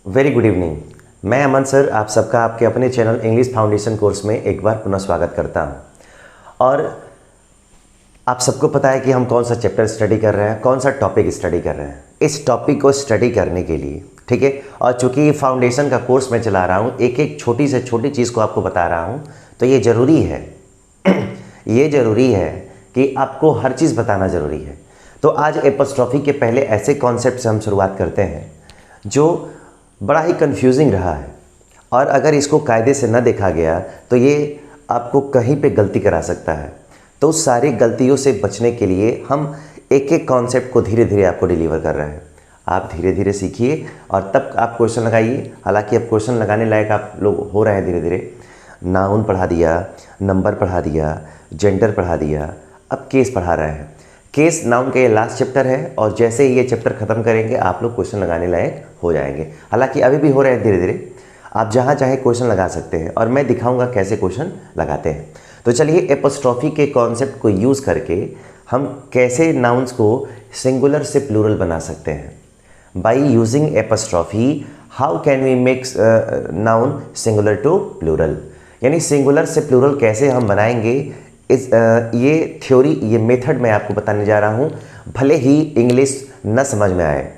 Very good evening. मैं अमन sir आप सबका आपके अपने चैनल इंग्लिश फाउंडेशन कोर्स में एक बार पुनः स्वागत करता हूं। और आप सबको पता है कि हम कौन सा चैप्टर स्टडी कर रहे हैं, कौन सा टॉपिक स्टडी कर रहे हैं। इस टॉपिक को स्टडी करने के लिए, ठीक है, और चूंकि फाउंडेशन का कोर्स मैं चला रहा हूँ, एक एक छोटी से छोटी चीज़ को आपको बता रहा हूँ, तो ये ज़रूरी है ये ज़रूरी है कि आपको हर चीज़ बताना ज़रूरी है। तो आज एपोस्ट्रोफी के पहले ऐसे कॉन्सेप्ट से हम शुरुआत करते हैं जो बड़ा ही कंफ्यूजिंग रहा है, और अगर इसको कायदे से न देखा गया तो ये आपको कहीं पे गलती करा सकता है। तो उस सारी गलतियों से बचने के लिए हम एक एक कॉन्सेप्ट को धीरे धीरे आपको डिलीवर कर रहे हैं। आप धीरे धीरे सीखिए और तब आप क्वेश्चन लगाइए। हालांकि अब क्वेश्चन लगाने लायक आप लोग हो रहे हैं धीरे धीरे। नाउन पढ़ा दिया, नंबर पढ़ा दिया, जेंडर पढ़ा दिया, अब केस पढ़ा रहे हैं। केस नाउन का ये लास्ट चैप्टर है, और जैसे ही ये चैप्टर ख़त्म करेंगे आप लोग क्वेश्चन लगाने लायक हो जाएंगे। हालांकि अभी भी हो रहे हैं धीरे धीरे, आप जहाँ चाहे क्वेश्चन लगा सकते हैं, और मैं दिखाऊंगा कैसे क्वेश्चन लगाते हैं। तो चलिए एपोस्ट्रोफी के कॉन्सेप्ट को यूज़ करके हम कैसे नाउन्स को सिंगुलर से प्लूरल बना सकते हैं। By using apostrophe how can we make noun singular to plural, यानी सिंगुलर से प्लूरल कैसे हम बनाएंगे। ये थ्योरी, ये मेथड मैं आपको बताने जा रहा हूँ। भले ही इंग्लिश न समझ में आए,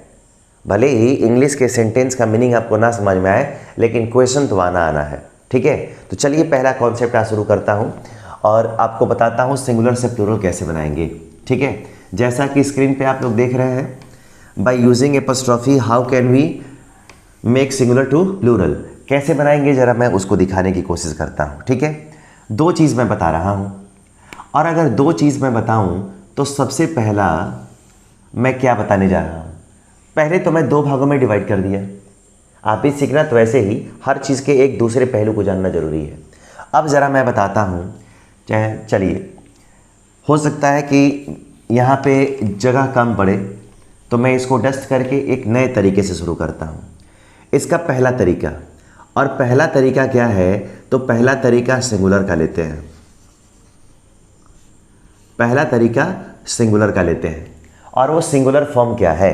भले ही इंग्लिश के सेंटेंस का मीनिंग आपको ना समझ में आए, लेकिन क्वेश्चन तो आना है, ठीक है। तो चलिए पहला कॉन्सेप्ट आज शुरू करता हूँ और आपको बताता हूँ सिंगुलर से प्लूरल कैसे बनाएंगे, ठीक है। जैसा कि स्क्रीन पे आप लोग देख रहे हैं, by using apostrophe how can we make singular to plural, कैसे बनाएंगे ज़रा मैं उसको दिखाने की कोशिश करता हूँ, ठीक है। दो चीज़ मैं बता रहा हूँ, और अगर दो चीज़ मैं बताऊं तो सबसे पहला मैं क्या बताने जा रहा हूं। पहले तो मैं दो भागों में डिवाइड कर दिया। आप भी सीखना, तो वैसे ही हर चीज़ के एक दूसरे पहलू को जानना जरूरी है। अब ज़रा मैं बताता हूं, चाहे चलिए, हो सकता है कि यहाँ पे जगह कम पड़े, तो मैं इसको डस्ट करके एक नए तरीके से शुरू करता हूँ। इसका पहला तरीका, और पहला तरीका क्या है, तो पहला तरीका सिंगुलर का लेते हैं। पहला तरीका सिंगुलर का लेते हैं, और वो सिंगुलर फॉर्म क्या है।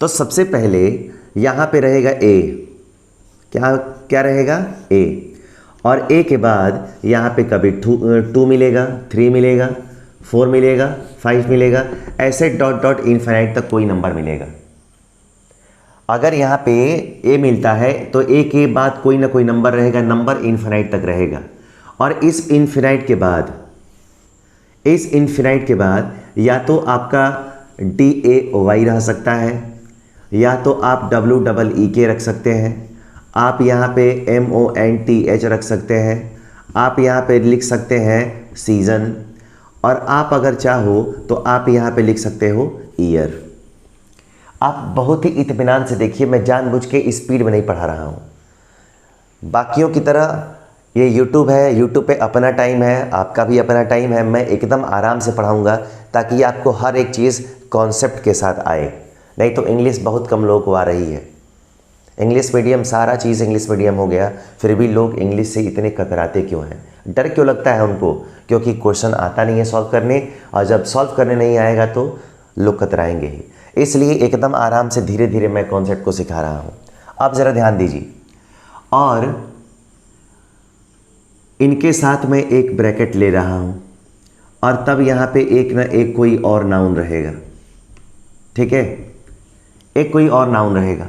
तो सबसे पहले यहाँ पे रहेगा ए, क्या रहेगा ए, और ए के बाद यहाँ पे कभी टू मिलेगा, 3 मिलेगा, 4 मिलेगा, 5 मिलेगा, ऐसे डॉट डॉट इनफाइनाइट तक कोई नंबर मिलेगा। अगर यहाँ पे ए मिलता है तो ए के बाद कोई ना कोई नंबर रहेगा, नंबर इनफाइनाइट तक रहेगा। और इस इनफाइनाइट के बाद या तो आपका DAY रह सकता है, या तो आप WEEK रख सकते हैं, आप यहाँ पे MONTH रख सकते हैं, आप यहाँ पे लिख सकते हैं सीज़न, और आप अगर चाहो तो आप यहाँ पे लिख सकते हो ईयर। आप बहुत ही इत्मीनान से देखिए, मैं जानबूझ के स्पीड में नहीं पढ़ा रहा हूँ। बाकियों की तरह ये YouTube है, YouTube पे अपना टाइम है, आपका भी अपना टाइम है। मैं एकदम आराम से पढ़ाऊँगा ताकि आपको हर एक चीज़ कॉन्सेप्ट के साथ आए। नहीं तो इंग्लिश बहुत कम लोगों को आ रही है। इंग्लिश मीडियम, सारा चीज़ इंग्लिश मीडियम हो गया, फिर भी लोग इंग्लिश से इतने कतराते क्यों हैं, डर क्यों लगता है उनको? क्योंकि क्वेश्चन आता नहीं है सॉल्व करने, और जब सॉल्व करने नहीं आएगा तो लोग कतराएंगे ही। इसलिए एकदम आराम से धीरे धीरे मैं कॉन्सेप्ट को सिखा रहा हूँ। आप ज़रा ध्यान दीजिए, और इनके साथ में एक ब्रैकेट ले रहा हूँ, और तब यहाँ पे एक ना एक कोई और नाउन रहेगा, ठीक है, एक कोई और नाउन रहेगा।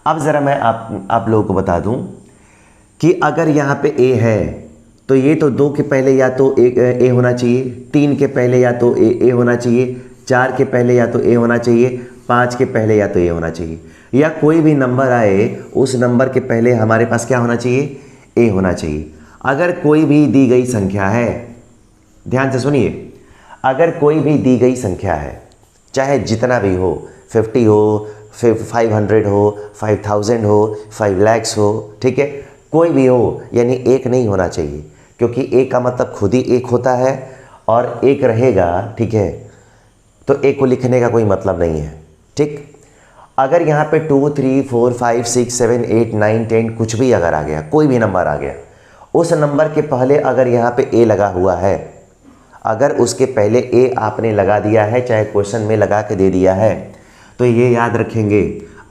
अब ज़रा मैं आप लोगों को बता दूँ कि अगर यहाँ पे ए है तो ये तो 2 के पहले या तो ए होना चाहिए, 3 के पहले या तो ए होना चाहिए, 4 के पहले या तो ए होना चाहिए, 5 के पहले या तो ए होना चाहिए, या कोई भी नंबर आए उस नंबर के पहले हमारे पास क्या होना चाहिए, ए होना चाहिए। अगर कोई भी दी गई संख्या है, ध्यान से सुनिए, अगर कोई भी दी गई संख्या है, चाहे जितना भी हो, 50 हो, 500 हो, 5000 हो, 5 lakhs हो, ठीक है, कोई भी हो, यानी एक नहीं होना चाहिए, क्योंकि एक का मतलब खुद ही एक होता है, और एक रहेगा, ठीक है, तो एक को लिखने का कोई मतलब नहीं है, ठीक। अगर यहाँ पे 2, 3, 4, 5, 6, 7, 8, 9, 10 कुछ भी अगर आ गया, कोई भी नंबर आ गया, उस नंबर के पहले अगर यहाँ पे ए लगा हुआ है, अगर उसके पहले ए आपने लगा दिया है, चाहे क्वेश्चन में लगा के दे दिया है, तो ये याद रखेंगे,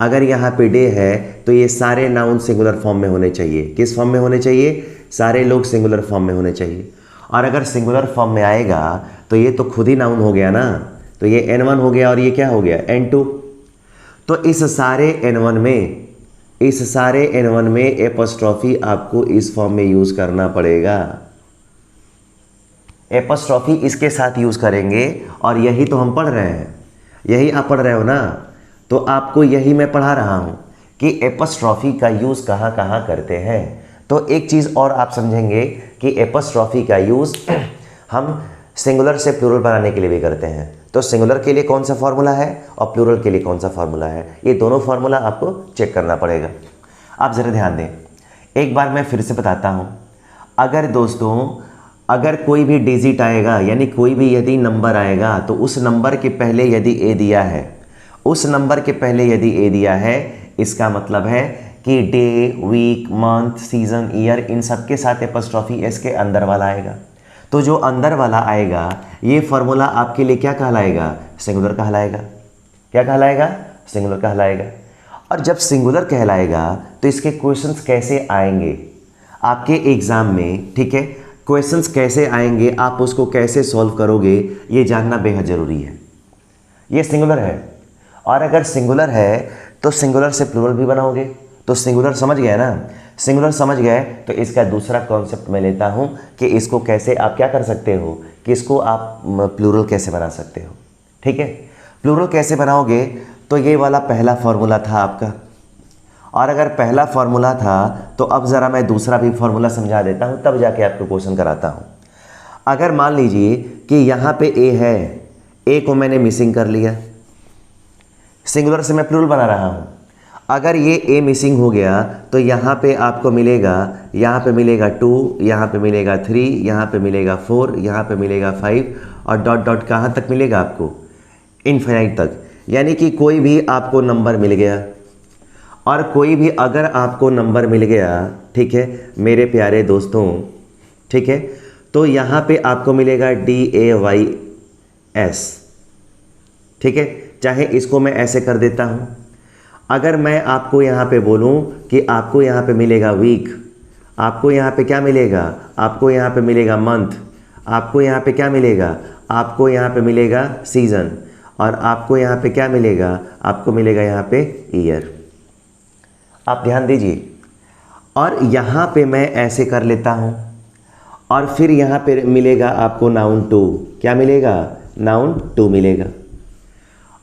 अगर यहाँ पे डे है तो ये सारे नाउन सिंगुलर फॉर्म में होने चाहिए। किस फॉर्म में होने चाहिए? सारे लोग सिंगुलर फॉर्म में होने चाहिए। और अगर सिंगुलर फॉर्म में आएगा तो ये तो खुद ही नाउन हो गया ना, तो ये N1 हो गया और ये क्या हो गया? N2। तो इस सारे N1 में एपोस्ट्रॉफी आपको इस फॉर्म में यूज़ करना पड़ेगा। एपोस्ट्रॉफी इसके साथ यूज़ करेंगे और यही तो हम पढ़ रहे हैं, यही आप पढ़ रहे हो ना, तो आपको यही मैं पढ़ा रहा हूँ कि एपोस्ट्रॉफी का यूज़ कहाँ कहाँ करते हैं। तो एक चीज़ और आप समझेंगे कि एपोस्ट्रॉफी का यूज़ हम सिंगुलर से प्लूरल बनाने के लिए भी करते हैं। तो सिंगुलर के लिए कौन सा फार्मूला है और प्लूरल के लिए कौन सा फार्मूला है, ये दोनों फार्मूला आपको चेक करना पड़ेगा। आप ज़रा ध्यान दें, एक बार मैं फिर से बताता हूँ। अगर दोस्तों अगर कोई भी डिजिट आएगा, यानी कोई भी यदि नंबर आएगा, तो उस नंबर के पहले यदि ए दिया है, उस नंबर के पहले यदि ए दिया है, इसका मतलब है कि day, week, month, season, year, इन सब के साथ एपोस्ट्रॉफी एस के अंदर वाला आएगा। तो जो अंदर वाला आएगा ये फार्मूला आपके लिए क्या कहलाएगा? सिंगुलर कहलाएगा। क्या कहलाएगा? सिंगुलर कहलाएगा। और जब सिंगुलर कहलाएगा तो इसके क्वेश्चंस कैसे आएंगे आपके एग्ज़ाम में, ठीक है? क्वेश्चंस कैसे आएंगे, आप उसको कैसे सॉल्व करोगे, ये जानना बेहद ज़रूरी है। ये सिंगुलर है और अगर सिंगुलर है तो सिंगुलर से प्लूरल भी बनाओगे। तो सिंगुलर समझ गए ना? सिंगुलर समझ गए तो इसका दूसरा कॉन्सेप्ट मैं लेता हूँ कि इसको कैसे आप क्या कर सकते हो, कि इसको आप प्लूरल कैसे बना सकते हो। ठीक है, प्लूरल कैसे बनाओगे? तो ये वाला पहला फार्मूला था आपका, और अगर पहला फार्मूला था तो अब ज़रा मैं दूसरा भी फार्मूला समझा देता हूँ, तब जाके आपको क्वेश्चन कराता हूँ। अगर मान लीजिए कि यहाँ पे ए है, ए को मैंने मिसिंग कर लिया, सिंगुलर से मैं प्लूरल बना रहा हूँ। अगर ये ए मिसिंग हो गया तो यहाँ पे आपको मिलेगा, यहाँ पे मिलेगा 2, यहाँ पे मिलेगा 3, यहाँ पे मिलेगा 4, यहाँ पे मिलेगा 5 और डॉट डॉट कहाँ तक मिलेगा आपको? इनफिनाइट तक। यानी कि कोई भी आपको नंबर मिल गया, और कोई भी अगर आपको नंबर मिल गया, ठीक है मेरे प्यारे दोस्तों, ठीक है, तो यहाँ पे आपको मिलेगा DAYS, ठीक है। चाहे इसको मैं ऐसे कर देता हूँ। अगर मैं आपको यहाँ पे बोलूँ कि आपको यहाँ पे मिलेगा वीक, आपको यहाँ पे क्या मिलेगा? आपको यहाँ पे मिलेगा मंथ, आपको यहाँ पे क्या मिलेगा? आपको यहाँ पे मिलेगा सीज़न, और आपको यहाँ पे क्या मिलेगा? आपको मिलेगा यहाँ पे ईयर। आप ध्यान दीजिए, और यहाँ पे मैं ऐसे कर लेता हूँ, और फिर यहाँ पे मिलेगा आपको नाउन 2। क्या मिलेगा? नाउन 2 मिलेगा।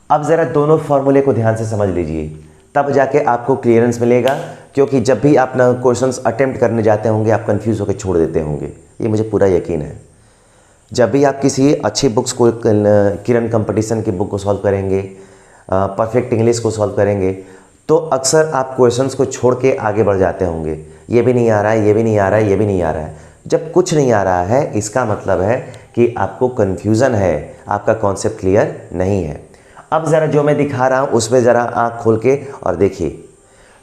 अब ज़रा दोनों फार्मूले को ध्यान से समझ लीजिए, तब जाके आपको क्लियरेंस मिलेगा, क्योंकि जब भी आप ना क्वेश्चंस अटेम्प्ट करने जाते होंगे आप कंफ्यूज होकर छोड़ देते होंगे, ये मुझे पूरा यकीन है। जब भी आप किसी अच्छी बुक्स को, किरण कंपटीशन की बुक को सॉल्व करेंगे, परफेक्ट इंग्लिश को सॉल्व करेंगे, तो अक्सर आप क्वेश्चंस को छोड़ के आगे बढ़ जाते होंगे। ये भी नहीं आ रहा है, ये भी नहीं आ रहा है, ये भी नहीं आ रहा है। जब कुछ नहीं आ रहा है इसका मतलब है कि आपको कन्फ्यूज़न है, आपका कॉन्सेप्ट क्लियर नहीं है। अब ज़रा जो मैं दिखा रहा हूँ उसमें ज़रा आँख खोल के और देखिए।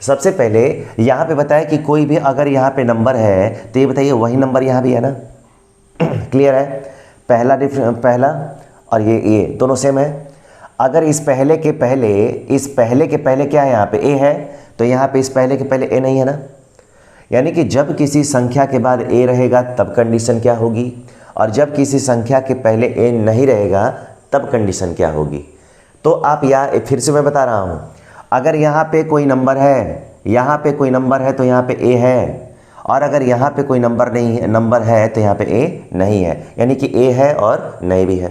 सबसे पहले यहाँ पे बताया कि कोई भी अगर यहाँ पे नंबर है तो ये बताइए वही नंबर यहाँ भी है ना? क्लियर है? पहला और ये दोनों सेम है। अगर इस पहले के पहले क्या है? यहाँ पे ए है, तो यहाँ पे इस पहले के पहले ए नहीं है ना? यानी कि जब किसी संख्या के बाद ए रहेगा तब कंडीशन क्या होगी, और जब किसी संख्या के पहले ए नहीं रहेगा तब कंडीशन क्या होगी। तो आप यहाँ फिर से मैं बता रहा हूँ, अगर यहाँ पे कोई नंबर है, यहाँ पे कोई नंबर है तो यहाँ पे ए है, और अगर यहाँ पे कोई नंबर है तो यहाँ पे ए नहीं है, यानी कि ए है और नहीं भी है।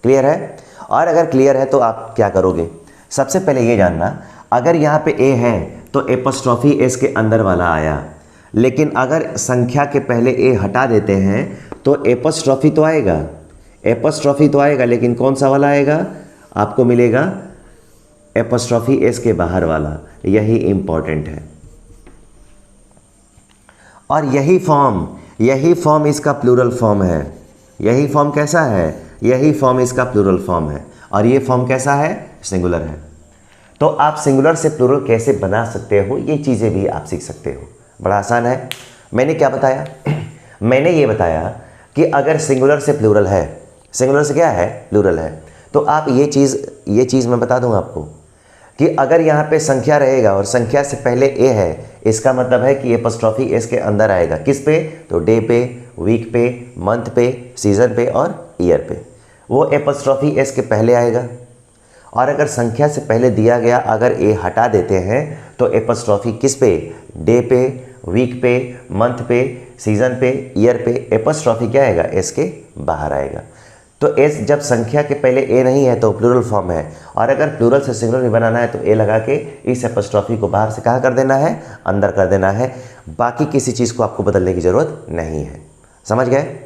क्लियर है? और अगर क्लियर है तो आप क्या करोगे? सबसे पहले ये जानना, अगर यहाँ पे ए है तो एपोस्ट्रॉफी एस के अंदर वाला आया, लेकिन अगर संख्या के पहले ए हटा देते हैं तो एपोस्ट्रॉफी तो आएगा, लेकिन कौन सा वाला आएगा? आपको मिलेगा एपोस्ट्रॉफी एस के बाहर वाला। यही इंपॉर्टेंट है, और यही फॉर्म इसका प्लूरल फॉर्म है। यही फॉर्म कैसा है? यही फॉर्म इसका प्लूरल फॉर्म है, और ये फॉर्म कैसा है? सिंगुलर है। तो आप सिंगुलर से प्लूरल कैसे बना सकते हो, ये चीज़ें भी आप सीख सकते हो। बड़ा आसान है। मैंने क्या बताया? मैंने ये बताया कि अगर सिंगुलर से प्लूरल है, सिंगुलर से क्या है? प्लूरल है, तो आप ये चीज़ मैं बता दूं आपको कि अगर यहाँ पे संख्या रहेगा और संख्या से पहले ए है, इसका मतलब है कि एपॉस्ट्रॉफी एस के अंदर आएगा। किस पे? तो डे पे, वीक पे, मंथ पे, सीजन पे और ईयर पे, वो एपॉस्ट्रॉफी एस के पहले आएगा। और अगर संख्या से पहले दिया गया अगर ए हटा देते हैं तो एपॉस्ट्रॉफी किस पे? डे पे, वीक पे, मंथ पे, सीजन पे, ईयर पे, एपॉस्ट्रॉफी क्या आएगा? एस के बाहर आएगा। तो एस जब संख्या के पहले ए नहीं है तो प्लूरल फॉर्म है, और अगर प्लूरल से सिंगुलर भी बनाना है तो ए लगा के इस एपॉस्ट्रॉफी को बाहर से कहाँ कर देना है? अंदर कर देना है। बाकी किसी चीज़ को आपको बदलने की ज़रूरत नहीं है। समझ गए?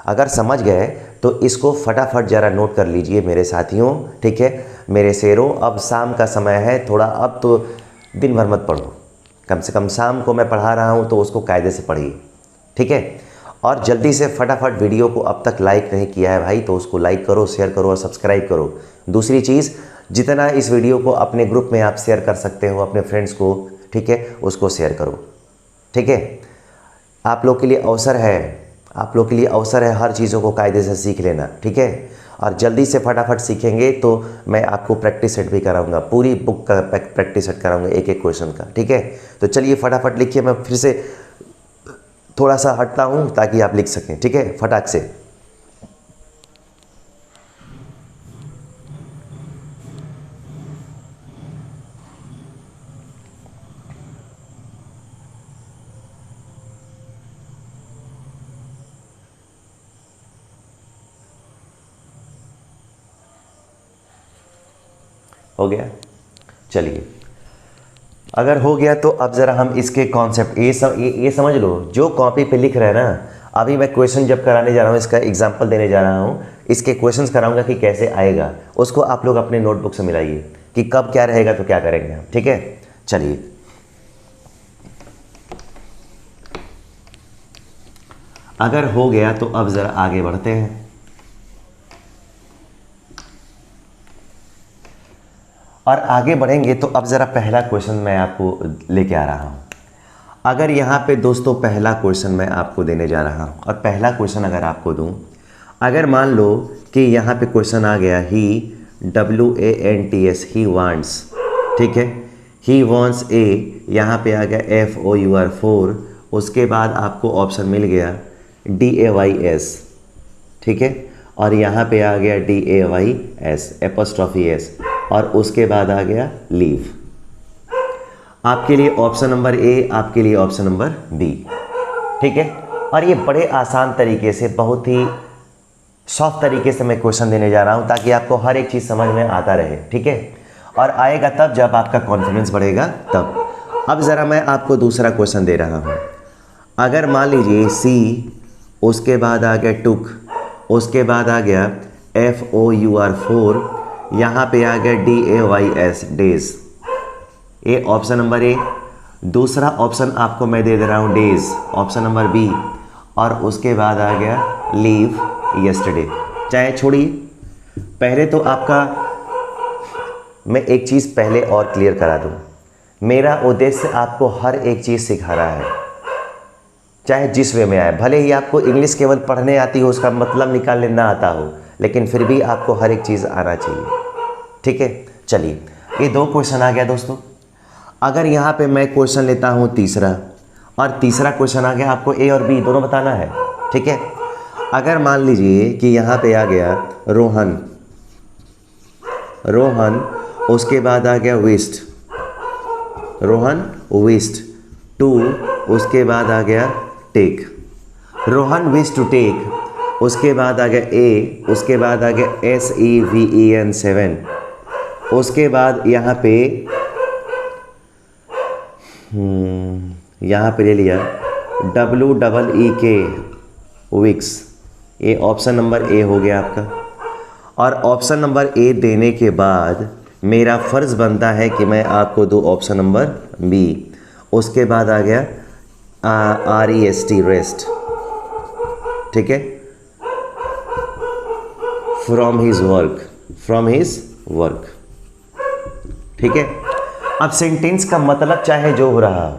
अगर समझ गए तो इसको फटाफट ज़रा नोट कर लीजिए मेरे साथियों, ठीक है मेरे शेरों। अब शाम का समय है, थोड़ा अब तो दिन भर मत पढ़ो, कम से कम शाम को मैं पढ़ा रहा हूँ तो उसको कायदे से पढ़िए, ठीक है। और जल्दी से फटाफट वीडियो को अब तक लाइक नहीं किया है भाई तो उसको लाइक करो, शेयर करो और सब्सक्राइब करो। दूसरी चीज़, जितना इस वीडियो को अपने ग्रुप में आप शेयर कर सकते हो अपने फ्रेंड्स को, ठीक है, उसको शेयर करो, ठीक है। आप लोग के लिए अवसर है, आप लोग के लिए अवसर है हर चीज़ों को कायदे से सीख लेना, ठीक है। और जल्दी से फटाफट सीखेंगे तो मैं आपको प्रैक्टिस सेट भी कराऊंगा, पूरी बुक का प्रैक्टिस सेट कराऊंगा एक एक क्वेश्चन का, ठीक है। तो चलिए फटाफट लिखिए, मैं फिर से थोड़ा सा हटता हूँ ताकि आप लिख सकें, ठीक है, फटाक से। हो गया? चलिए, अगर हो गया तो अब ज़रा हम इसके कॉन्सेप्ट ये समझ लो। जो कॉपी पे लिख रहे हैं ना, अभी मैं क्वेश्चन जब कराने जा रहा हूँ, इसका एग्जांपल देने जा रहा हूँ, इसके क्वेश्चंस कराऊंगा कि कैसे आएगा, उसको आप लोग अपने नोटबुक से मिलाइए कि कब क्या रहेगा तो क्या करेंगे हम, ठीक है। चलिए, अगर हो गया तो अब ज़रा आगे बढ़ते हैं। और आगे बढ़ेंगे तो अब ज़रा पहला क्वेश्चन मैं आपको लेके आ रहा हूँ। अगर यहाँ पे दोस्तों पहला क्वेश्चन मैं आपको देने जा रहा हूँ, और पहला क्वेश्चन अगर आपको दूँ, अगर मान लो कि यहाँ पे क्वेश्चन आ गया ही WANTS, ही वांट्स, ठीक है, ही वांट्स ए, यहाँ पे आ गया FOUR4, उसके बाद आपको ऑप्शन मिल गया DAYS, ठीक है, और यहाँ पे आ गया DAYS एपॉस्ट्रॉफी S, और उसके बाद आ गया लीव। आपके लिए ऑप्शन नंबर ए, आपके लिए ऑप्शन नंबर बी, ठीक है। और ये बड़े आसान तरीके से, बहुत ही सॉफ्ट तरीके से मैं क्वेश्चन देने जा रहा हूँ ताकि आपको हर एक चीज़ समझ में आता रहे, ठीक है। और आएगा तब जब आपका कॉन्फिडेंस बढ़ेगा तब। अब ज़रा मैं आपको दूसरा क्वेश्चन दे रहा हूँ। अगर मान लीजिए सी, उसके बाद आ गया टुक, उसके बाद आ गया FOUR4, यहाँ पे आ गया DAYS, डेज, ये ऑप्शन नंबर ए। दूसरा ऑप्शन आपको मैं दे रहा हूँ डेज, ऑप्शन नंबर बी, और उसके बाद आ गया लीव यस्टरडे। चाहे छोड़िए, पहले तो आपका मैं एक चीज़ पहले और क्लियर करा दूँ, मेरा उद्देश्य आपको हर एक चीज़ सिखा रहा है, चाहे जिस वे में आए। भले ही आपको इंग्लिश केवल पढ़ने आती हो, उसका मतलब निकालने ना आता हो, लेकिन फिर भी आपको हर एक चीज़ आना चाहिए, ठीक है। चलिए, ये दो क्वेश्चन आ गया दोस्तों। अगर यहाँ पे मैं क्वेश्चन लेता हूँ तीसरा, और तीसरा क्वेश्चन आ गया, आपको ए और बी दोनों बताना है, ठीक है। अगर मान लीजिए कि यहाँ पे आ गया रोहन, उसके बाद आ गया विस्ट, रोहन विस्ट टू, उसके बाद आ गया take, Rohan wish to take, उसके बाद आ गया ए, उसके बाद आ गया SEVEN 7, उसके बाद यहाँ पे ले लिया WEEK विक्स, ये ऑप्शन नंबर ए हो गया आपका। और ऑप्शन नंबर ए देने के बाद मेरा फ़र्ज़ बनता है कि मैं आपको दो ऑप्शन नंबर बी, उसके बाद आ गया REST, रेस्ट, ठीक है, फ्रॉम हिज वर्क, ठीक है। अब सेंटेंस का मतलब चाहे जो हो रहा हो,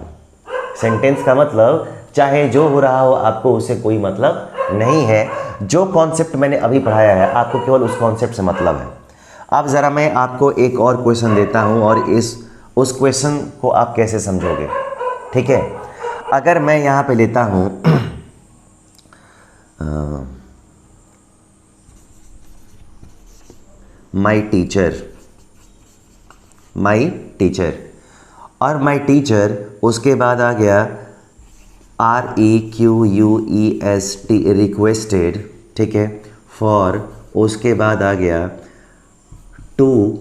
सेंटेंस का मतलब चाहे जो हो रहा हो, आपको उससे कोई मतलब नहीं है। जो कॉन्सेप्ट मैंने अभी पढ़ाया है आपको केवल उस कॉन्सेप्ट से मतलब है। अब ज़रा मैं आपको एक और क्वेश्चन देता हूँ और उस क्वेश्चन को आप कैसे समझोगे, ठीक है। अगर मैं यहाँ पे लेता हूँ माई टीचर और माई टीचर, उसके बाद आ गया REQUEST रिक्वेस्टेड, ठीक है, फॉर, उसके बाद आ गया टू,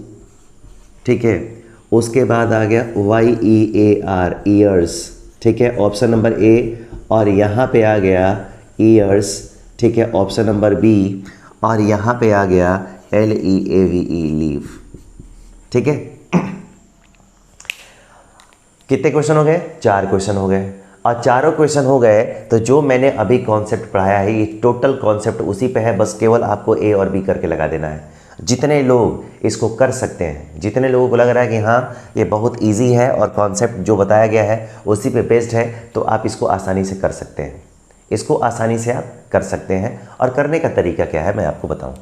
ठीक है, उसके बाद आ गया YEAR ईयर्स, ठीक है, ऑप्शन नंबर ए, और यहाँ पे आ गया ईयर्स, ठीक है, ऑप्शन नंबर बी, और यहाँ पे आ गया LEAVE लीव, ठीक है। कितने क्वेश्चन हो गए? 4 क्वेश्चन हो गए। और चारों क्वेश्चन हो गए तो जो मैंने अभी कॉन्सेप्ट पढ़ाया है ये टोटल कॉन्सेप्ट उसी पे है, बस केवल आपको ए और बी करके लगा देना है। जितने लोग इसको कर सकते हैं, जितने लोगों को लग रहा है कि हाँ ये बहुत इजी है और कॉन्सेप्ट जो बताया गया है उसी पे बेस्ड है, तो आप इसको आसानी से कर सकते हैं। इसको आसानी से आप कर सकते हैं। और करने का तरीका क्या है मैं आपको बताऊँ।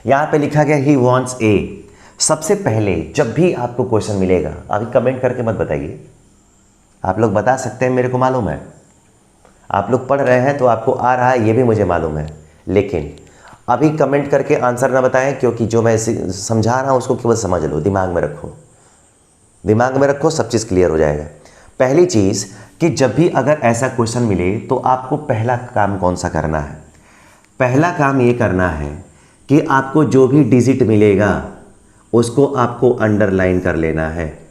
यहाँ पर लिखा गया ही वॉन्ट्स ए। सबसे पहले जब भी आपको क्वेश्चन मिलेगा, अभी कमेंट करके मत बताइए, आप लोग बता सकते हैं, मेरे को मालूम है आप लोग पढ़ रहे हैं तो आपको आ रहा है, ये भी मुझे मालूम है, लेकिन अभी कमेंट करके आंसर ना बताएं, क्योंकि जो मैं समझा रहा हूँ उसको केवल समझ लो, दिमाग में रखो, दिमाग में रखो, सब चीज़ क्लियर हो जाएगा। पहली चीज़ कि जब भी अगर ऐसा क्वेश्चन मिले तो आपको पहला काम कौन सा करना है? पहला काम ये करना है कि आपको जो भी डिजिट मिलेगा उसको आपको अंडरलाइन कर लेना है।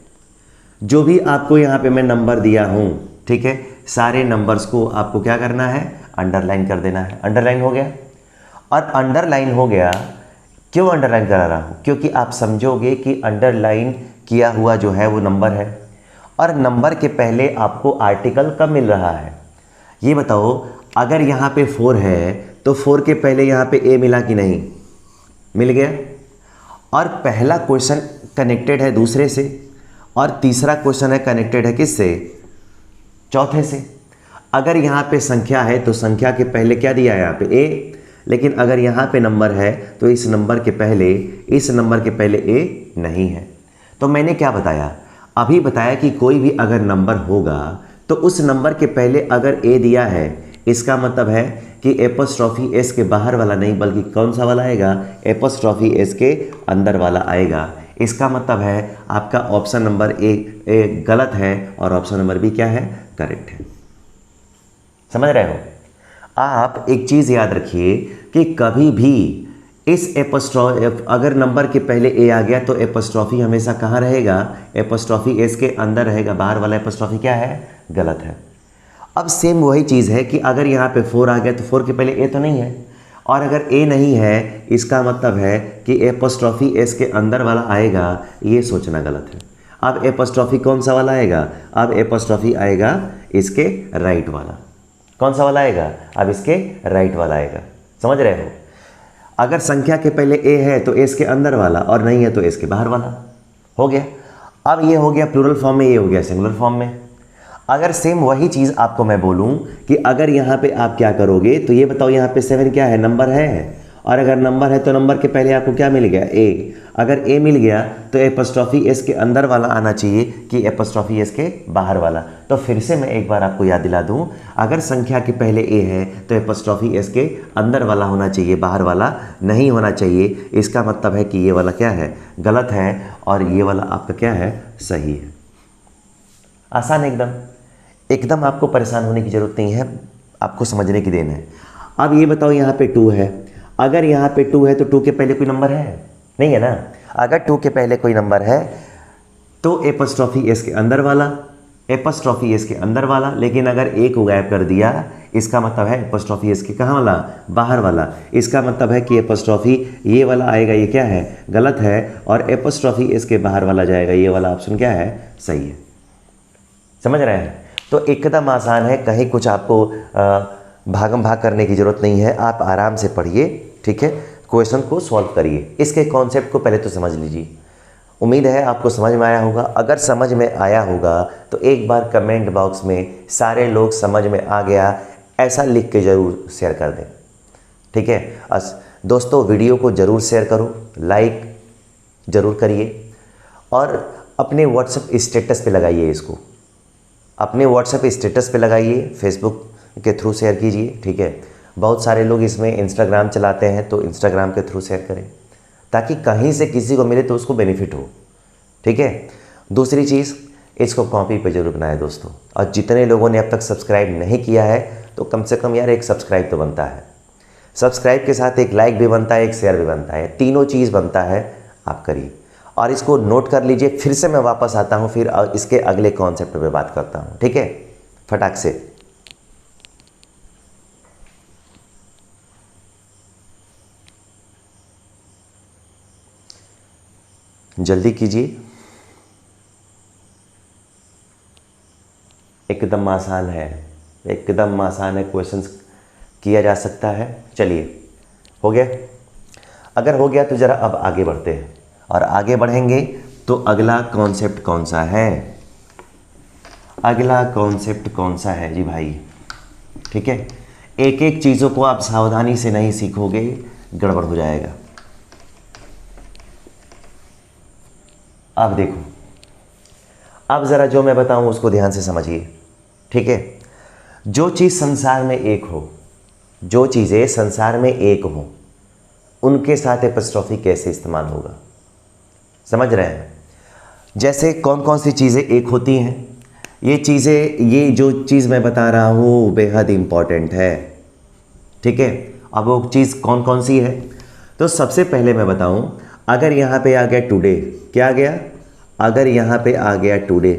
जो भी आपको यहाँ पे मैं नंबर दिया हूँ, ठीक है, सारे नंबर्स को आपको क्या करना है? अंडरलाइन कर देना है। अंडरलाइन हो गया। और अंडरलाइन हो गया, क्यों अंडरलाइन करा रहा हूँ? क्योंकि आप समझोगे कि अंडरलाइन किया हुआ जो है वो नंबर है, और नंबर के पहले आपको आर्टिकल कब मिल रहा है ये बताओ। अगर यहाँ पे 4 है तो 4 के पहले यहाँ पे ए मिला कि नहीं? मिल गया। और पहला क्वेश्चन कनेक्टेड है दूसरे से, और तीसरा क्वेश्चन है कनेक्टेड है किससे? चौथे से। अगर यहाँ पे संख्या है तो संख्या के पहले क्या दिया है? यहाँ पे ए, लेकिन अगर यहाँ पे नंबर है तो इस नंबर के पहले ए नहीं है। तो मैंने क्या बताया? अभी बताया कि कोई भी अगर नंबर होगा तो उस नंबर के पहले अगर ए दिया है, इसका मतलब है कि एपोस्ट्रॉफी एस के बाहर वाला नहीं बल्कि कौन सा वाला आएगा? एपोस्ट्रॉफी एस के अंदर वाला आएगा। इसका मतलब है आपका ऑप्शन नंबर ए गलत है और ऑप्शन नंबर बी क्या है? करेक्ट है। समझ रहे हो? आप एक चीज़ याद रखिए कि कभी भी इस एपोस्ट्रॉफी, अगर नंबर के पहले ए आ गया तो एपोस्ट्रॉफी हमेशा कहाँ रहेगा? एपोस्ट्रॉफी एस के अंदर रहेगा, बाहर वाला एपोस्ट्रॉफी क्या है? गलत है। अब सेम वही चीज़ है कि अगर यहाँ पे 4 आ गया तो 4 के पहले ए तो नहीं है, और अगर ए नहीं है इसका मतलब है कि एपोस्ट्रॉफी एस के अंदर वाला आएगा, ये सोचना गलत है। अब एपोस्ट्रॉफी कौन सा वाला आएगा? अब एपोस्ट्रॉफी आएगा इसके राइट वाला। कौन सा वाला आएगा? अब इसके राइट वाला आएगा। समझ रहे हो? अगर संख्या के पहले ए है तो एस के अंदर वाला, और नहीं है तो एस के बाहर वाला। हो गया। अब ये हो गया प्लूरल फॉर्म में, ये हो गया सिंगुलर फॉर्म में। अगर सेम वही चीज़ आपको मैं बोलूं कि अगर यहाँ पे आप क्या करोगे तो ये बताओ, यहाँ पे 7 क्या है? नंबर है। और अगर नंबर है तो नंबर के पहले आपको क्या मिल गया? ए। अगर ए मिल गया तो एपोस्ट्रॉफी एस के अंदर वाला आना चाहिए कि एपोस्ट्रॉफी एस के बाहर वाला। तो फिर से मैं एक बार आपको याद दिला दूं, अगर संख्या के पहले ए है तो एपोस्ट्रॉफी एस के अंदर वाला होना चाहिए, बाहर वाला नहीं होना चाहिए। इसका मतलब है कि ये वाला क्या है? गलत है, और ये वाला आपका क्या है? सही है। आसान एकदम आपको परेशान होने की ज़रूरत नहीं है, आपको समझने की देन है। अब ये बताओ, यहाँ पे 2 है। अगर यहाँ पे 2 है तो 2 के पहले कोई नंबर है? नहीं है ना। अगर 2 के पहले कोई नंबर है तो एपोस्ट्रॉफी एस के अंदर वाला, एपोस्ट्रॉफी एस के अंदर वाला। लेकिन अगर ए को गायब कर दिया, इसका मतलब है एपोस्ट्रॉफी एस के कहाँ वाला? बाहर वाला। इसका मतलब है कि एपोस्ट्रॉफी ये वाला आएगा, ये क्या है? गलत है। और एपोस्ट्रॉफी एस के बाहर वाला जाएगा, ये वाला ऑप्शन क्या है? सही है। समझ रहे हैं? तो एकदम आसान है, कहीं कुछ आपको भागम भाग करने की ज़रूरत नहीं है। आप आराम से पढ़िए, ठीक है, क्वेश्चन को सॉल्व करिए। इसके कॉन्सेप्ट को पहले तो समझ लीजिए। उम्मीद है आपको समझ में आया होगा। अगर समझ में आया होगा तो एक बार कमेंट बॉक्स में सारे लोग समझ में आ गया ऐसा लिख के ज़रूर शेयर कर दें, ठीक है। दोस्तों वीडियो को ज़रूर शेयर करो, लाइक ज़रूर करिए और अपने व्हाट्सएप स्टेटस पे लगाइए इसको, अपने व्हाट्सएप स्टेटस पे लगाइए, फेसबुक के थ्रू शेयर कीजिए, ठीक है। बहुत सारे लोग इसमें इंस्टाग्राम चलाते हैं तो इंस्टाग्राम के थ्रू शेयर करें ताकि कहीं से किसी को मिले तो उसको बेनिफिट हो, ठीक है। दूसरी चीज़, इसको कॉपी पे जरूर बनाएं दोस्तों, और जितने लोगों ने अब तक सब्सक्राइब नहीं किया है तो कम से कम यार एक सब्सक्राइब तो बनता है, सब्सक्राइब के साथ एक लाइक भी बनता है, एक शेयर भी बनता है, तीनों चीज़ बनता है, आप करिए। और इसको नोट कर लीजिए, फिर से मैं वापस आता हूँ, फिर इसके अगले कॉन्सेप्ट पे बात करता हूँ, ठीक है, फटाक से। जल्दी कीजिए, एकदम आसान है, एकदम आसान है, क्वेश्चंस किया जा सकता है। चलिए, हो गया? अगर हो गया तो ज़रा अब आगे बढ़ते हैं, और आगे बढ़ेंगे तो अगला कॉन्सेप्ट कौन सा है, अगला कॉन्सेप्ट कौन सा है जी भाई, ठीक है। एक एक चीज़ों को आप सावधानी से नहीं सीखोगे, गड़बड़ हो जाएगा। अब देखो, अब ज़रा जो मैं बताऊं उसको ध्यान से समझिए, ठीक है। जो चीज़ संसार में एक हो, जो चीज़ें संसार में एक हो, उनके साथ एपस्ट्रॉफी कैसे इस्तेमाल होगा, समझ रहे हैं? जैसे कौन कौन सी चीज़ें एक होती हैं, ये चीज़ें, ये जो चीज़ मैं बता रहा हूँ बेहद इम्पॉर्टेंट है, ठीक है। अब वो चीज़ कौन कौन सी है, तो सबसे पहले मैं बताऊँ, अगर यहाँ पे आ गया टुडे, क्या आ गया, अगर यहाँ पे आ गया टुडे,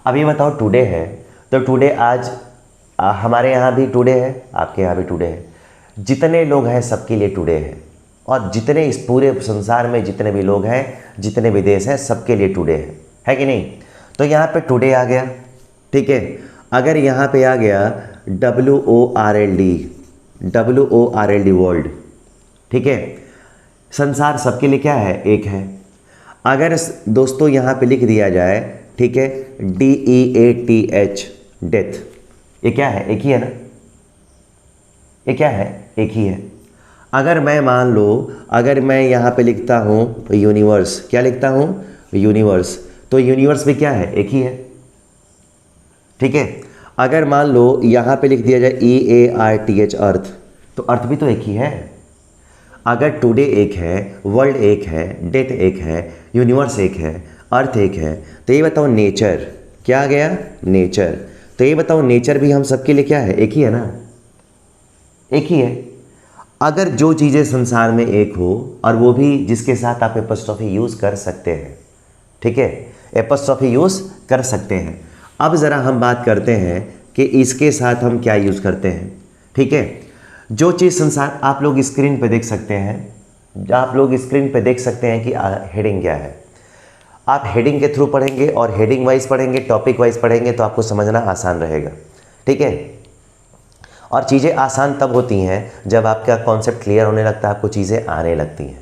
अब ये बताओ टुडे है तो टुडे आज हमारे यहाँ भी टुडे है, आपके यहाँ भी टुडे है, जितने लोग हैं सबके लिए टुडे है, और जितने इस पूरे संसार में जितने भी लोग हैं, जितने भी देश हैं, सबके लिए टुडे है कि नहीं। तो यहाँ पे टुडे आ गया, ठीक है। अगर यहाँ पे आ गया WORLD वर्ल्ड, ठीक है, संसार सबके लिए क्या है, एक है। अगर दोस्तों यहाँ पे लिख दिया जाए, ठीक है, DEATH, डेथ, ये क्या है, एक ही है ना, ये क्या है, एक ही है। अगर मैं मान लो, अगर मैं यहाँ पे लिखता हूँ यूनिवर्स, क्या लिखता हूँ, यूनिवर्स, तो यूनिवर्स भी क्या है, एक ही है, ठीक है। अगर मान लो यहाँ पे लिख दिया जाए EARTH, अर्थ, तो अर्थ भी तो एक ही है। अगर टुडे एक है, वर्ल्ड एक है, डेथ एक है, यूनिवर्स एक है, अर्थ एक है, तो ये बताओ नेचर, क्या आ गया, नेचर, तो ये बताओ नेचर भी हम सबके लिए क्या है, एक ही है ना, एक ही है। अगर जो चीज़ें संसार में एक हो, और वो भी जिसके साथ आप एपस्ट्रॉफी यूज़ कर सकते हैं, ठीक है, एपस्ट्रॉफी यूज़ कर सकते हैं। अब ज़रा हम बात करते हैं कि इसके साथ हम क्या यूज़ करते हैं, ठीक है। जो चीज़ संसार, आप लोग स्क्रीन पे देख सकते हैं, आप लोग स्क्रीन पे देख सकते हैं कि हेडिंग क्या है। आप हेडिंग के थ्रू पढ़ेंगे और हेडिंग वाइज पढ़ेंगे, टॉपिक वाइज पढ़ेंगे, तो आपको समझना आसान रहेगा, ठीक है। और चीज़ें आसान तब होती हैं जब आपका कॉन्सेप्ट क्लियर होने लगता है, आपको चीज़ें आने लगती हैं,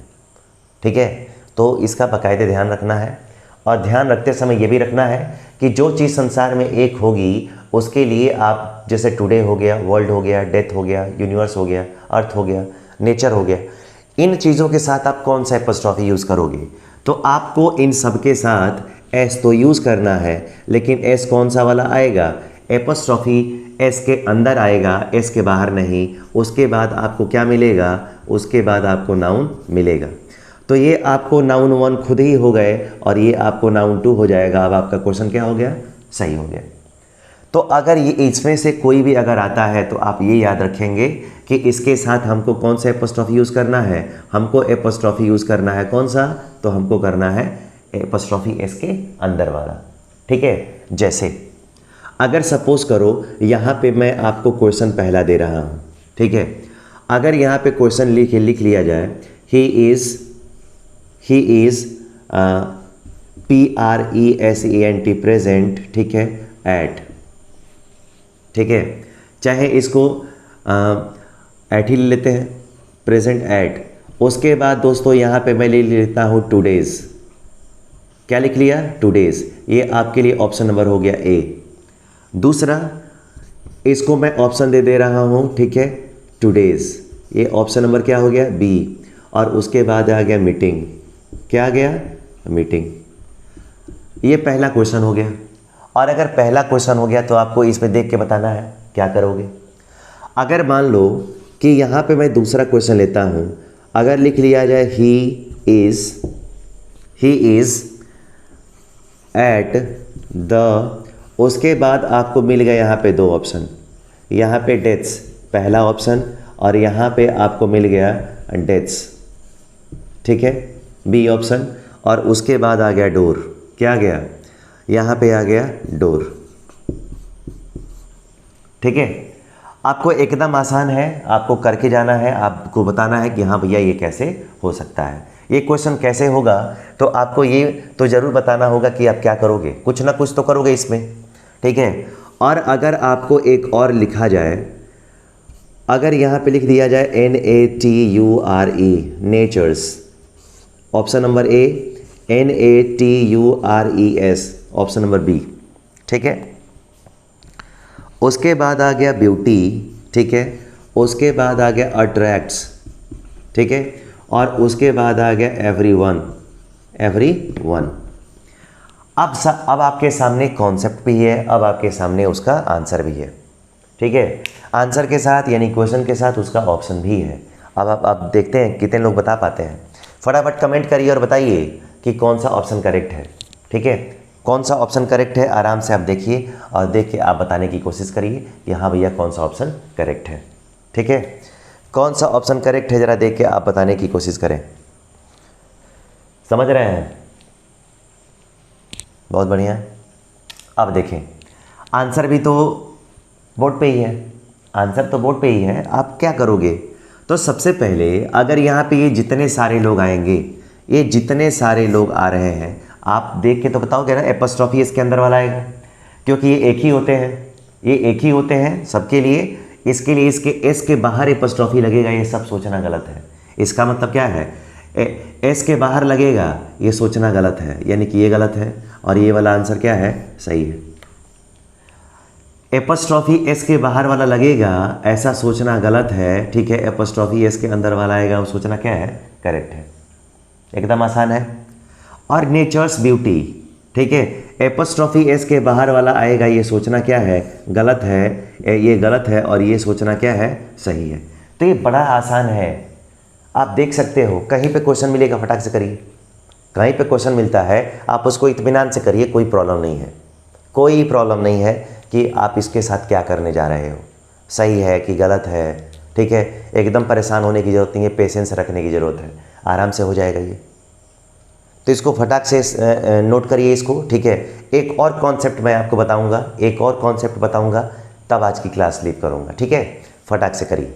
ठीक है। तो इसका बाकायदे ध्यान रखना है, और ध्यान रखते समय ये भी रखना है कि जो चीज़ संसार में एक होगी, उसके लिए आप, जैसे टुडे हो गया, वर्ल्ड हो गया, डेथ हो गया, यूनिवर्स हो गया, अर्थ हो गया, नेचर हो गया, इन चीज़ों के साथ आप कौन सा एपस्ट्रॉफी यूज़ करोगे, तो आपको इन सब के साथ एस तो यूज़ करना है, लेकिन एस कौन सा वाला आएगा, एपस्ट्रॉफी एस के अंदर आएगा, एस के बाहर नहीं। उसके बाद आपको क्या मिलेगा, उसके बाद आपको नाउन मिलेगा। तो ये आपको नाउन 1 खुद ही हो गए, और ये आपको नाउन 2 हो जाएगा। अब आपका क्वेश्चन क्या हो गया, सही हो गया। तो अगर ये इसमें से कोई भी अगर आता है तो आप ये याद रखेंगे कि इसके साथ हमको कौन सा एपस्ट्रॉफी यूज़ करना है, हमको एपस्ट्रॉफी यूज़ करना है कौन सा, तो हमको करना है एपस्ट्रॉफी एस के अंदर वाला, ठीक है। जैसे अगर सपोज करो यहाँ पे मैं आपको क्वेश्चन पहला दे रहा हूँ, ठीक है। अगर यहाँ पे क्वेश्चन लिख लिया जाए, ही इज़ PRESENT प्रेजेंट, ठीक है, एट, ठीक है, चाहे इसको एट ही ले लेते हैं, प्रेजेंट एट। उसके बाद दोस्तों यहाँ पे मैं ले लेता हूँ टूडेज़, क्या लिख लिया, टूडेज़, ये आपके लिए ऑप्शन नंबर हो गया ए। दूसरा, इसको मैं ऑप्शन दे रहा हूँ, ठीक है, टूडेज़, ये ऑप्शन नंबर क्या हो गया, बी। और उसके बाद आ गया मीटिंग, क्या आ गया? मीटिंग। ये पहला क्वेश्चन हो गया। और अगर पहला क्वेश्चन हो गया तो आपको इसमें देख के बताना है क्या करोगे। अगर मान लो कि यहाँ पे मैं दूसरा क्वेश्चन लेता हूँ, अगर लिख लिया जाए ही इज़ एट द, उसके बाद आपको मिल गया यहाँ पे दो ऑप्शन, यहाँ पे डेथ्स पहला ऑप्शन और यहाँ पे आपको मिल गया डेथ्स, ठीक है, बी ऑप्शन। और उसके बाद आ गया डोर, क्या आ गया? यहाँ पे आ गया डोर, ठीक है। आपको एकदम आसान है, आपको करके जाना है, आपको बताना है कि हाँ भैया ये कैसे हो सकता है, ये क्वेश्चन कैसे होगा। तो आपको ये तो ज़रूर बताना होगा कि आप क्या करोगे, कुछ ना कुछ तो करोगे इसमें, ठीक है। और अगर आपको एक और लिखा जाए, अगर यहाँ पे लिख दिया जाए NATURE natures, option number A, NATURES option number B, ठीक है। उसके बाद आ गया ब्यूटी, ठीक है। उसके बाद आ गया अट्रैक्ट्स, ठीक है। और उसके बाद आ गया एवरीवन। अब आपके सामने कॉन्सेप्ट भी है, अब आपके सामने उसका आंसर भी है, ठीक है। आंसर के साथ यानी क्वेश्चन के साथ उसका ऑप्शन भी है। अब आप देखते हैं कितने लोग बता पाते हैं। फटाफट कमेंट करिए और बताइए कि कौन सा ऑप्शन करेक्ट है, ठीक है। कौन सा ऑप्शन करेक्ट है, आराम से आप देखिए और देख के आप बताने की कोशिश करिए कि हाँ भैया कौन सा ऑप्शन करेक्ट है, ठीक है। कौन सा ऑप्शन करेक्ट है ज़रा देख के आप बताने की कोशिश करें। समझ रहे हैं? बहुत बढ़िया। अब देखें, आंसर भी तो बोर्ड पे ही है, आंसर तो बोर्ड पे ही है। आप क्या करोगे? तो सबसे पहले अगर यहाँ पे ये जितने सारे लोग आएंगे, ये जितने सारे लोग आ रहे हैं, आप देख के तो बताओगे ना एपॉस्ट्रोफी इसके अंदर वाला आएगा, क्योंकि ये एक ही होते हैं, ये एक ही होते हैं सबके लिए। इसके लिए इसके एस के बाहर एपॉस्ट्रोफी लगेगा, ये सब सोचना गलत है। इसका मतलब क्या है? एस के बाहर लगेगा, ये सोचना गलत है, यानी कि ये गलत है और ये वाला आंसर क्या है? सही है। एपॉस्ट्रोफी एस के बाहर वाला लगेगा, ऐसा सोचना गलत है, ठीक है। एपॉस्ट्रोफी एस के अंदर वाला आएगा, वो सोचना क्या है? करेक्ट है। एकदम आसान है। और नेचर्स ब्यूटी, ठीक है। एपॉस्ट्रोफी एस के बाहर वाला आएगा, ये सोचना क्या है? गलत है, ये गलत है और ये सोचना क्या है? सही है। तो ये बड़ा आसान है, आप देख सकते हो। कहीं पे क्वेश्चन मिलेगा फटाक से करिए, कहीं पे क्वेश्चन मिलता है आप उसको इत्मीनान से करिए, कोई प्रॉब्लम नहीं है, कोई प्रॉब्लम नहीं है कि आप इसके साथ क्या करने जा रहे हो, सही है कि गलत है, ठीक है। एकदम परेशान होने की ज़रूरत नहीं है, पेशेंस रखने की ज़रूरत है, आराम से हो जाएगा ये। तो इसको फटाक से नोट करिए इसको, ठीक है। एक और कॉन्सेप्ट मैं आपको बताऊंगा, एक और कॉन्सेप्ट बताऊंगा, तब आज की क्लास लीव करूंगा, ठीक है। फटाक से करिए।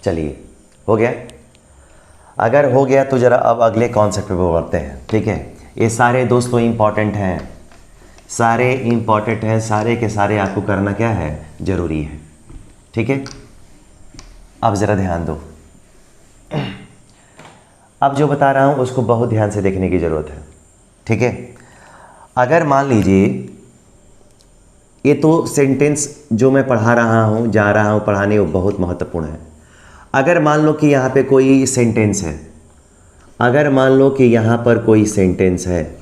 चलिए, हो गया? अगर हो गया तो ज़रा अब अगले कॉन्सेप्ट पे बढ़ते हैं, ठीक है। ये सारे दोस्तों इम्पॉर्टेंट हैं, सारे इम्पॉर्टेंट हैं, सारे के सारे आपको करना क्या है? ज़रूरी है, ठीक है। अब ज़रा ध्यान दो, अब जो बता रहा हूँ उसको बहुत ध्यान से देखने की ज़रूरत है, ठीक है। अगर मान लीजिए ये तो सेंटेंस जो मैं पढ़ा रहा हूँ, जा रहा हूँ पढ़ाने, वो बहुत महत्वपूर्ण है। अगर मान लो कि यहाँ पे कोई सेंटेंस है, अगर मान लो कि यहाँ पर कोई सेंटेंस है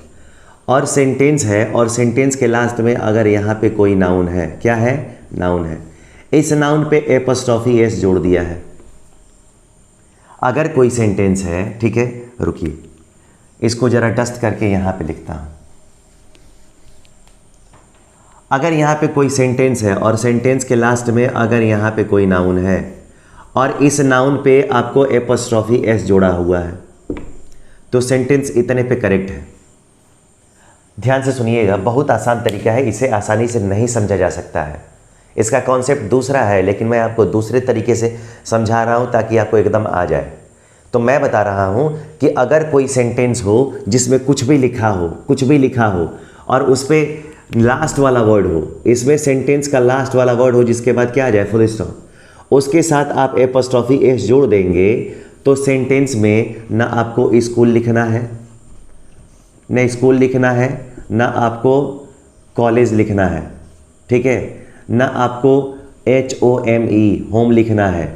और सेंटेंस है और सेंटेंस के लास्ट में अगर यहाँ पे कोई नाउन है, क्या है? नाउन है। इस नाउन पे एपॉस्ट्रोफी एस जोड़ दिया है। अगर कोई सेंटेंस है, ठीक है, रुकिए इसको ज़रा डस्ट करके यहाँ पे लिखता हूँ। अगर यहाँ पे कोई सेंटेंस है और सेंटेंस के लास्ट में अगर यहाँ पे कोई नाउन है और इस नाउन पे आपको एपॉस्ट्रोफी एस जोड़ा हुआ है, तो सेंटेंस इतने पे करेक्ट है। ध्यान से सुनिएगा, बहुत आसान तरीका है, इसे आसानी से नहीं समझा जा सकता है। इसका कॉन्सेप्ट दूसरा है, लेकिन मैं आपको दूसरे तरीके से समझा रहा हूँ ताकि आपको एकदम आ जाए। तो मैं बता रहा हूँ कि अगर कोई सेंटेंस हो जिसमें कुछ भी लिखा हो, कुछ भी लिखा हो और उस पर लास्ट वाला वर्ड हो, इसमें सेंटेंस का लास्ट वाला वर्ड हो जिसके बाद क्या आ जाए? Full stop. उसके साथ आप एपॉस्ट्रोफी एस जोड़ देंगे तो सेंटेंस में ना आपको स्कूल लिखना है, न स्कूल लिखना है, ना आपको कॉलेज लिखना है, ठीक है, ना आपको HOME होम लिखना है,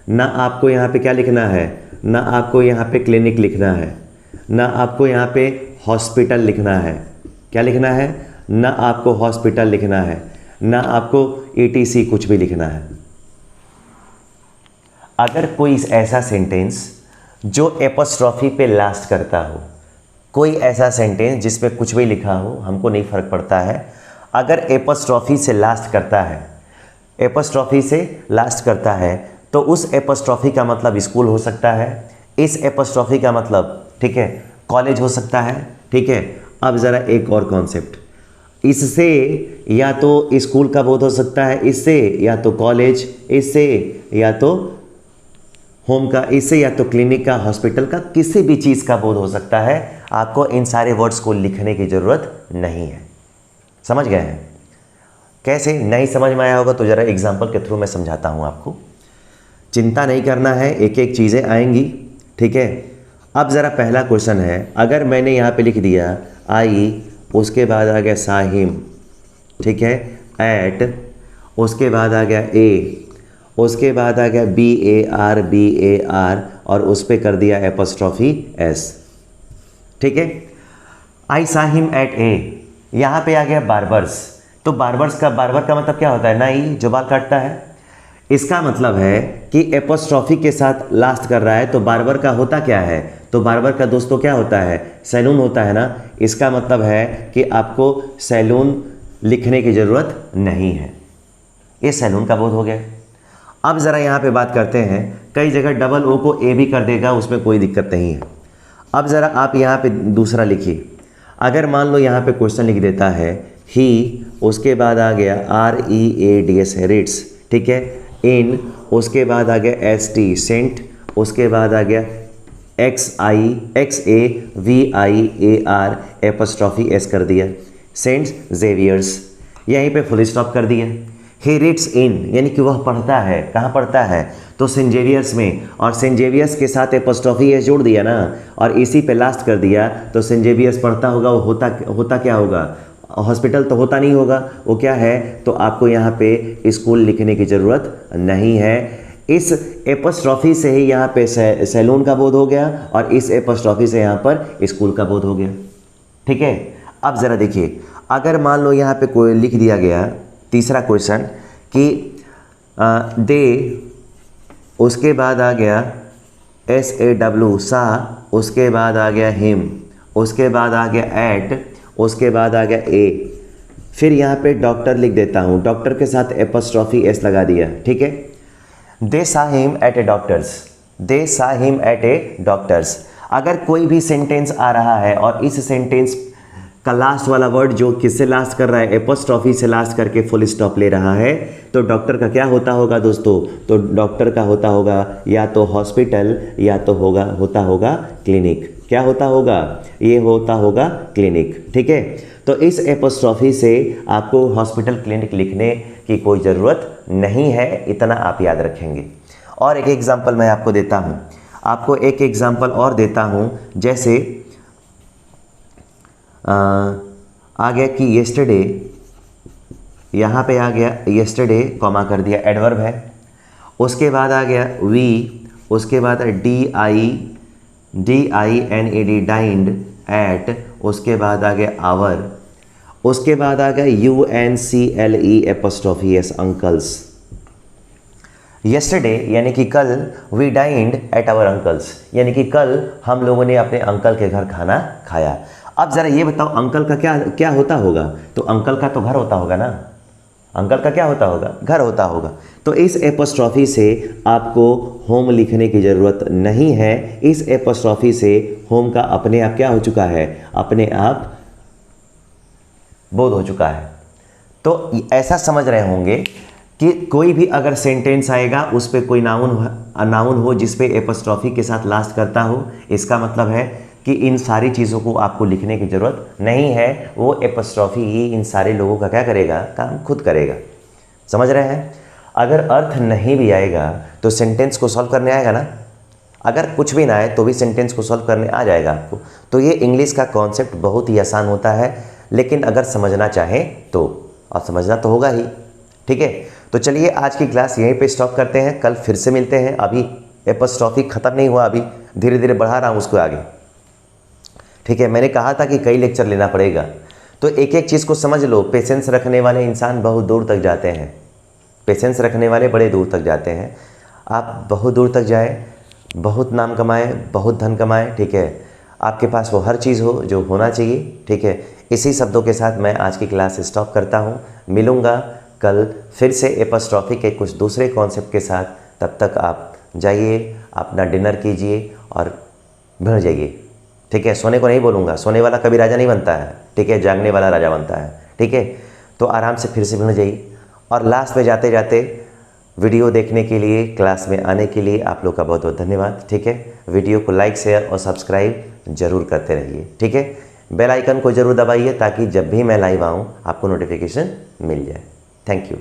ना आपको यहाँ पे क्या लिखना है, ना आपको यहाँ पे क्लिनिक लिखना है, ना आपको यहाँ पे हॉस्पिटल लिखना है, क्या लिखना है, ना आपको हॉस्पिटल लिखना है, ना आपको ETC कुछ भी लिखना है। अगर कोई ऐसा सेंटेंस जो एपोस्ट्रॉफी पे लास्ट करता हो, कोई ऐसा सेंटेंस जिसमें कुछ भी लिखा हो, हमको नहीं फर्क पड़ता है, अगर एपोस्ट्रॉफी से लास्ट करता है, एपोस्ट्रॉफी से लास्ट करता है, तो उस एपोस्ट्रॉफी का मतलब स्कूल हो सकता है, इस एपोस्ट्रॉफी का मतलब, ठीक है, कॉलेज हो सकता है, ठीक है। अब ज़रा एक और कॉन्सेप्ट, इससे या तो स्कूल का बोध हो सकता है, इससे या तो कॉलेज, इससे या तो होम का, इससे या तो क्लिनिक का, हॉस्पिटल का, किसी भी चीज़ का बोध हो सकता है। आपको इन सारे वर्ड्स को लिखने की ज़रूरत नहीं है। समझ गए हैं? कैसे नहीं समझ में आया होगा तो ज़रा एग्जाम्पल के थ्रू मैं समझाता हूँ आपको। चिंता नहीं करना है, एक एक चीज़ें आएंगी, ठीक है। अब ज़रा पहला क्वेश्चन है, अगर मैंने यहाँ पे लिख दिया आई, उसके बाद आ गया साहिम, ठीक है, एट, उसके बाद आ गया ए, उसके बाद आ गया BAR और उस पर कर दिया एपोस्ट्रॉफी S, ठीक है। आई सा हिम एट ए, यहाँ पे आ गया बार्बर्स, तो बार्बर का मतलब क्या होता है, नाई जो बाल काटता है। इसका मतलब है कि एपोस्ट्रॉफी के साथ लास्ट कर रहा है, तो बार्बर का होता क्या है, तो बार्बर का दोस्तों क्या होता है, सैलून होता है ना। इसका मतलब है कि आपको सैलून लिखने की ज़रूरत नहीं है, ये सैलून का बोध हो गया। अब ज़रा यहाँ पे बात करते हैं, कई जगह डबल ओ को ए भी कर देगा, उसमें कोई दिक्कत नहीं है। अब ज़रा आप यहाँ पे दूसरा लिखिए, अगर मान लो यहाँ पे क्वेश्चन लिख देता है ही, उसके बाद आ गया READS रीड्स, ठीक है, इन, उसके बाद आ गया ST सेंट, उसके बाद आ गया XAVIAR एपोस्ट्रॉफी S कर दिया, सेंट जेवियर्स, यहीं पे फुल स्टॉप कर दिया। ही रीड्स इन यानी कि वह पढ़ता है, कहाँ पढ़ता है, तो सेंट जेवियर्स में, और सेंट जेवियर्स के साथ एपोस्ट्रॉफी एस जोड़ दिया ना और इसी पे लास्ट कर दिया, तो सेंट जेवियर्स पढ़ता होगा, वो होता क्या होगा, हॉस्पिटल तो होता नहीं होगा, वो क्या है, तो आपको यहाँ पे स्कूल लिखने की ज़रूरत नहीं है। इस एपोस्ट्रॉफी से ही यहाँ पे सैलून का बोध हो गया और इस एपोस्ट्रॉफी से यहाँ पर स्कूल का बोध हो गया, ठीक है। अब ज़रा देखिए, अगर मान लो यहाँ पे कोई लिख दिया गया तीसरा क्वेश्चन कि दे, उसके बाद आ गया SAW सा, उसके बाद आ गया हिम, उसके बाद आ गया एट, उसके बाद आ गया ए, फिर यहाँ पे डॉक्टर लिख देता हूँ, डॉक्टर के साथ एपोस्ट्रॉफी S लगा दिया, ठीक है। They saw him at a doctor's, they saw him at a doctors. अगर कोई भी सेंटेंस आ रहा है और इस सेंटेंस का लास्ट वाला वर्ड जो किससे लास्ट कर रहा है, एपोस्ट्रॉफी से लास्ट करके फुल स्टॉप ले रहा है, तो डॉक्टर का क्या होता होगा दोस्तों, तो डॉक्टर का होता होगा या तो हॉस्पिटल या तो होता होगा क्लिनिक। क्या होता होगा, ये होता होगा क्लिनिक, ठीक है। तो इस एपोस्ट्रॉफी से आपको हॉस्पिटल क्लिनिक लिखने की कोई ज़रूरत नहीं है, इतना आप याद रखेंगे। और एक एग्जाम्पल मैं आपको देता हूँ, आपको एक एग्जाम्पल और देता हूँ, जैसे आ गया कि येस्टरडे, यहाँ पे आ गया येस्टरडे कॉमा कर दिया, एडवर्ब है, उसके बाद आ गया वी, उसके बाद DINED डाइंड एट, उसके बाद आ गया आवर, उसके बाद आ गया UNCLE apostrophe S uncles. Yesterday यानी कि कल, we dined at our uncles यानी कि कल हम लोगों ने अपने अंकल के घर खाना खाया। अब ज़रा ये बताओ अंकल का क्या होता होगा, तो अंकल का तो घर होता होगा ना, अंकल का क्या होता होगा, घर होता होगा। तो इस एपोस्ट्रॉफी से आपको होम लिखने की ज़रूरत नहीं है, इस एपोस्ट्रॉफी से होम का अपने आप क्या हो चुका है, अपने आप बोध हो चुका है। तो ऐसा समझ रहे होंगे कि कोई भी अगर सेंटेंस आएगा उस पर कोई नाउन हो जिस पे एपोस्ट्रॉफी के साथ लास्ट करता हो, इसका मतलब है कि इन सारी चीज़ों को आपको लिखने की ज़रूरत नहीं है, वो एपोस्ट्रॉफी ही इन सारे लोगों का क्या करेगा, काम खुद करेगा। समझ रहे हैं? अगर अर्थ नहीं भी आएगा तो सेंटेंस को सॉल्व करने आएगा ना, अगर कुछ भी ना आए तो भी सेंटेंस को सॉल्व करने आ जाएगा आपको। तो ये इंग्लिश का कॉन्सेप्ट बहुत ही आसान होता है। लेकिन अगर समझना चाहें तो, और समझना तो होगा ही। ठीक है, तो चलिए आज की क्लास यहीं पे स्टॉप करते हैं, कल फिर से मिलते हैं। अभी एपॉस्ट्रॉफी ख़त्म नहीं हुआ, अभी धीरे धीरे बढ़ा रहा हूँ उसको आगे। ठीक है, मैंने कहा था कि कई लेक्चर लेना पड़ेगा, तो एक एक चीज़ को समझ लो। पेशेंस रखने वाले इंसान बहुत दूर तक जाते हैं, पेशेंस रखने वाले बड़े दूर तक जाते हैं। आप बहुत दूर तक जाएं, बहुत नाम कमाएं, बहुत धन कमाएं। ठीक है, आपके पास वो हर चीज़ हो जो होना चाहिए। ठीक है, इसी शब्दों के साथ मैं आज की क्लास स्टॉप करता हूँ। मिलूँगा कल फिर से एपॉस्ट्रॉफी के कुछ दूसरे कॉन्सेप्ट के साथ। तब तक आप जाइए, अपना डिनर कीजिए और भिड़ जाइए। ठीक है, सोने को नहीं बोलूँगा, सोने वाला कभी राजा नहीं बनता है। ठीक है, जागने वाला राजा बनता है। ठीक है, तो आराम से फिर से भिड़ जाइए। और लास्ट में जाते जाते वीडियो देखने के लिए, क्लास में आने के लिए आप लोग का बहुत बहुत धन्यवाद। ठीक है, वीडियो को लाइक, शेयर और सब्सक्राइब जरूर करते रहिए। ठीक है, बेल आइकन को जरूर दबाइए ताकि जब भी मैं लाइव आऊँ आपको नोटिफिकेशन मिल जाए। Thank you.